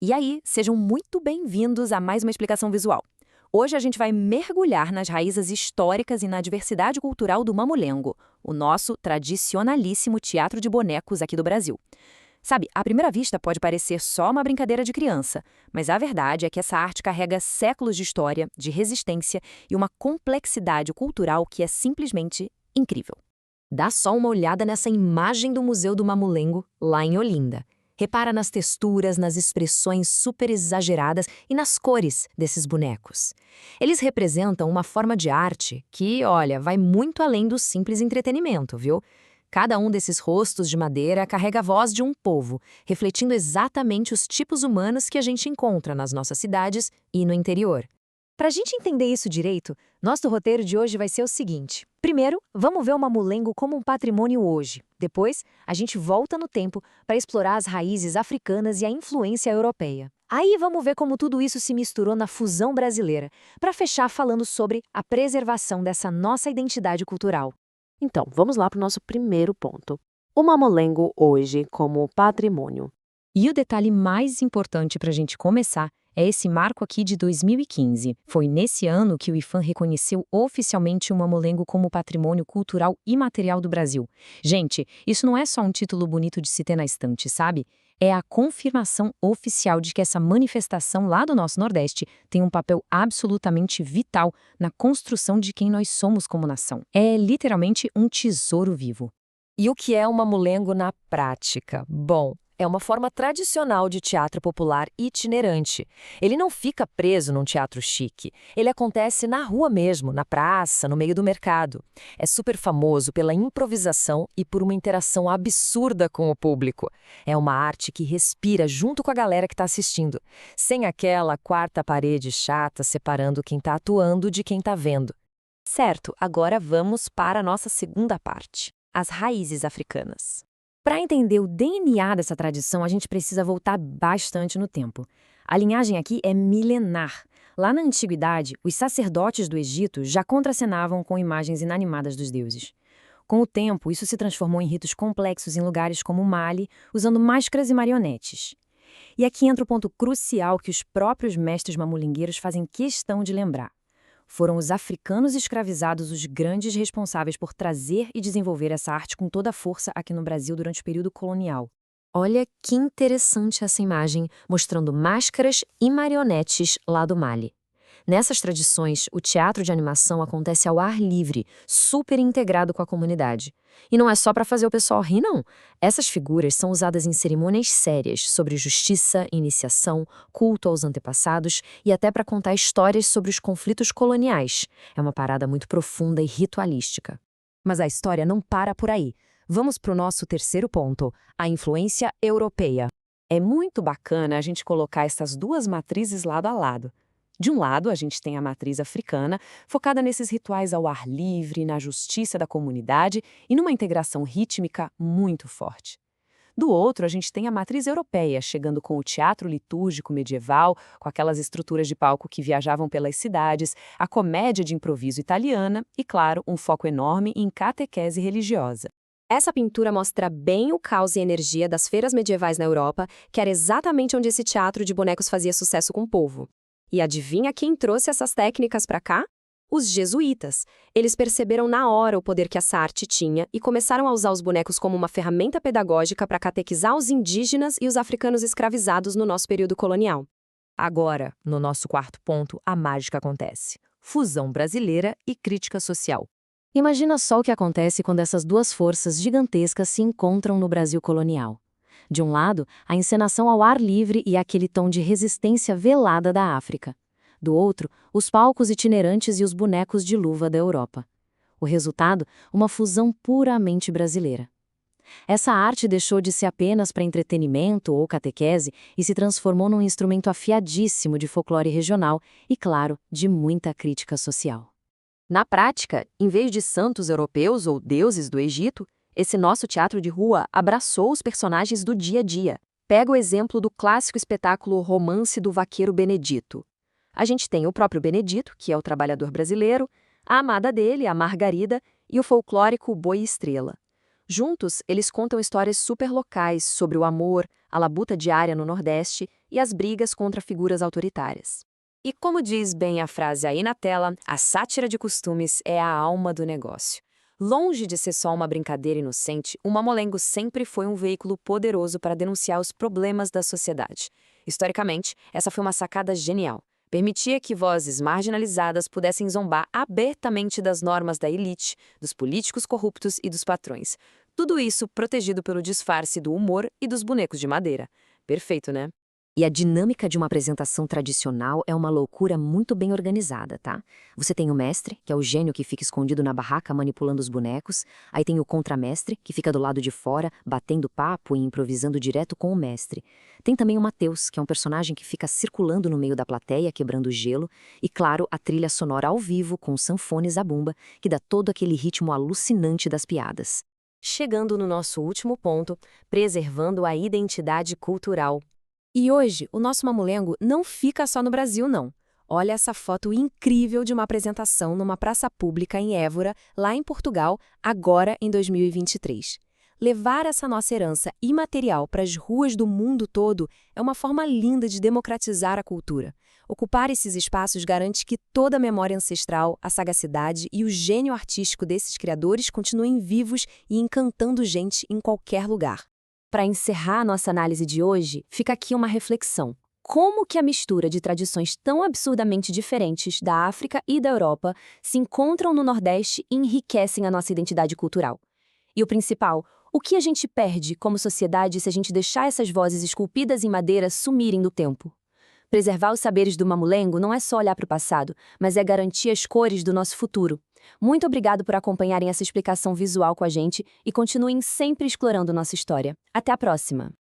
E aí, sejam muito bem-vindos a mais uma explicação visual. Hoje a gente vai mergulhar nas raízes históricas e na diversidade cultural do mamulengo, o nosso tradicionalíssimo teatro de bonecos aqui do Brasil. Sabe, à primeira vista pode parecer só uma brincadeira de criança, mas a verdade é que essa arte carrega séculos de história, de resistência e uma complexidade cultural que é simplesmente incrível. Dá só uma olhada nessa imagem do Museu do Mamulengo, lá em Olinda. Repara nas texturas, nas expressões super exageradas e nas cores desses bonecos. Eles representam uma forma de arte que, olha, vai muito além do simples entretenimento, viu? Cada um desses rostos de madeira carrega a voz de um povo, refletindo exatamente os tipos humanos que a gente encontra nas nossas cidades e no interior. Para a gente entender isso direito, nosso roteiro de hoje vai ser o seguinte. Primeiro, vamos ver o mamulengo como um patrimônio hoje. Depois, a gente volta no tempo para explorar as raízes africanas e a influência europeia. Aí vamos ver como tudo isso se misturou na fusão brasileira, para fechar falando sobre a preservação dessa nossa identidade cultural. Então, vamos lá para o nosso primeiro ponto. O mamulengo hoje como patrimônio. E o detalhe mais importante para a gente começar é esse marco aqui de 2015. Foi nesse ano que o IPHAN reconheceu oficialmente o mamulengo como patrimônio cultural imaterial do Brasil. Gente, isso não é só um título bonito de se ter na estante, sabe? É a confirmação oficial de que essa manifestação lá do nosso Nordeste tem um papel absolutamente vital na construção de quem nós somos como nação. É literalmente um tesouro vivo. E o que é o mamulengo na prática? Bom, é uma forma tradicional de teatro popular itinerante. Ele não fica preso num teatro chique. Ele acontece na rua mesmo, na praça, no meio do mercado. É super famoso pela improvisação e por uma interação absurda com o público. É uma arte que respira junto com a galera que está assistindo, sem aquela quarta parede chata separando quem está atuando de quem está vendo. Certo, agora vamos para a nossa segunda parte, as raízes africanas. Para entender o DNA dessa tradição, a gente precisa voltar bastante no tempo. A linhagem aqui é milenar. Lá na antiguidade, os sacerdotes do Egito já contracenavam com imagens inanimadas dos deuses. Com o tempo, isso se transformou em ritos complexos em lugares como Mali, usando máscaras e marionetes. E aqui entra o ponto crucial que os próprios mestres mamulingueiros fazem questão de lembrar. Foram os africanos escravizados os grandes responsáveis por trazer e desenvolver essa arte com toda a força aqui no Brasil durante o período colonial. Olha que interessante essa imagem, mostrando máscaras e marionetes lá do Mali. Nessas tradições, o teatro de animação acontece ao ar livre, super integrado com a comunidade. E não é só para fazer o pessoal rir, não. Essas figuras são usadas em cerimônias sérias sobre justiça, iniciação, culto aos antepassados e até para contar histórias sobre os conflitos coloniais. É uma parada muito profunda e ritualística. Mas a história não para por aí. Vamos para o nosso terceiro ponto, a influência europeia. É muito bacana a gente colocar essas duas matrizes lado a lado. De um lado, a gente tem a matriz africana, focada nesses rituais ao ar livre, na justiça da comunidade e numa integração rítmica muito forte. Do outro, a gente tem a matriz europeia, chegando com o teatro litúrgico medieval, com aquelas estruturas de palco que viajavam pelas cidades, a comédia de improviso italiana e, claro, um foco enorme em catequese religiosa. Essa pintura mostra bem o caos e energia das feiras medievais na Europa, que era exatamente onde esse teatro de bonecos fazia sucesso com o povo. E adivinha quem trouxe essas técnicas para cá? Os jesuítas. Eles perceberam na hora o poder que essa arte tinha e começaram a usar os bonecos como uma ferramenta pedagógica para catequizar os indígenas e os africanos escravizados no nosso período colonial. Agora, no nosso quarto ponto, a mágica acontece. Fusão brasileira e crítica social. Imagina só o que acontece quando essas duas forças gigantescas se encontram no Brasil colonial. De um lado, a encenação ao ar livre e aquele tom de resistência velada da África. Do outro, os palcos itinerantes e os bonecos de luva da Europa. O resultado, uma fusão puramente brasileira. Essa arte deixou de ser apenas para entretenimento ou catequese e se transformou num instrumento afiadíssimo de folclore regional e, claro, de muita crítica social. Na prática, em vez de santos europeus ou deuses do Egito, esse nosso teatro de rua abraçou os personagens do dia a dia. Pega o exemplo do clássico espetáculo Romance do Vaqueiro Benedito. A gente tem o próprio Benedito, que é o trabalhador brasileiro, a amada dele, a Margarida, e o folclórico Boi e Estrela. Juntos, eles contam histórias super locais sobre o amor, a labuta diária no Nordeste e as brigas contra figuras autoritárias. E como diz bem a frase aí na tela, a sátira de costumes é a alma do negócio. Longe de ser só uma brincadeira inocente, o Mamolengo sempre foi um veículo poderoso para denunciar os problemas da sociedade. Historicamente, essa foi uma sacada genial. Permitia que vozes marginalizadas pudessem zombar abertamente das normas da elite, dos políticos corruptos e dos patrões. Tudo isso protegido pelo disfarce do humor e dos bonecos de madeira. Perfeito, né? E a dinâmica de uma apresentação tradicional é uma loucura muito bem organizada, tá? Você tem o mestre, que é o gênio que fica escondido na barraca manipulando os bonecos. Aí tem o contramestre, que fica do lado de fora, batendo papo e improvisando direto com o mestre. Tem também o Mateus, que é um personagem que fica circulando no meio da plateia, quebrando o gelo. E, claro, a trilha sonora ao vivo, com sanfones à bumba, que dá todo aquele ritmo alucinante das piadas. Chegando no nosso último ponto, preservando a identidade cultural. E hoje, o nosso mamulengo não fica só no Brasil, não. Olha essa foto incrível de uma apresentação numa praça pública em Évora, lá em Portugal, agora em 2023. Levar essa nossa herança imaterial para as ruas do mundo todo é uma forma linda de democratizar a cultura. Ocupar esses espaços garante que toda a memória ancestral, a sagacidade e o gênio artístico desses criadores continuem vivos e encantando gente em qualquer lugar. Para encerrar a nossa análise de hoje, fica aqui uma reflexão. Como que a mistura de tradições tão absurdamente diferentes da África e da Europa se encontram no Nordeste e enriquecem a nossa identidade cultural? E o principal, o que a gente perde como sociedade se a gente deixar essas vozes esculpidas em madeira sumirem do tempo? Preservar os saberes do mamulengo não é só olhar para o passado, mas é garantir as cores do nosso futuro. Muito obrigado por acompanharem essa explicação visual com a gente e continuem sempre explorando nossa história. Até a próxima!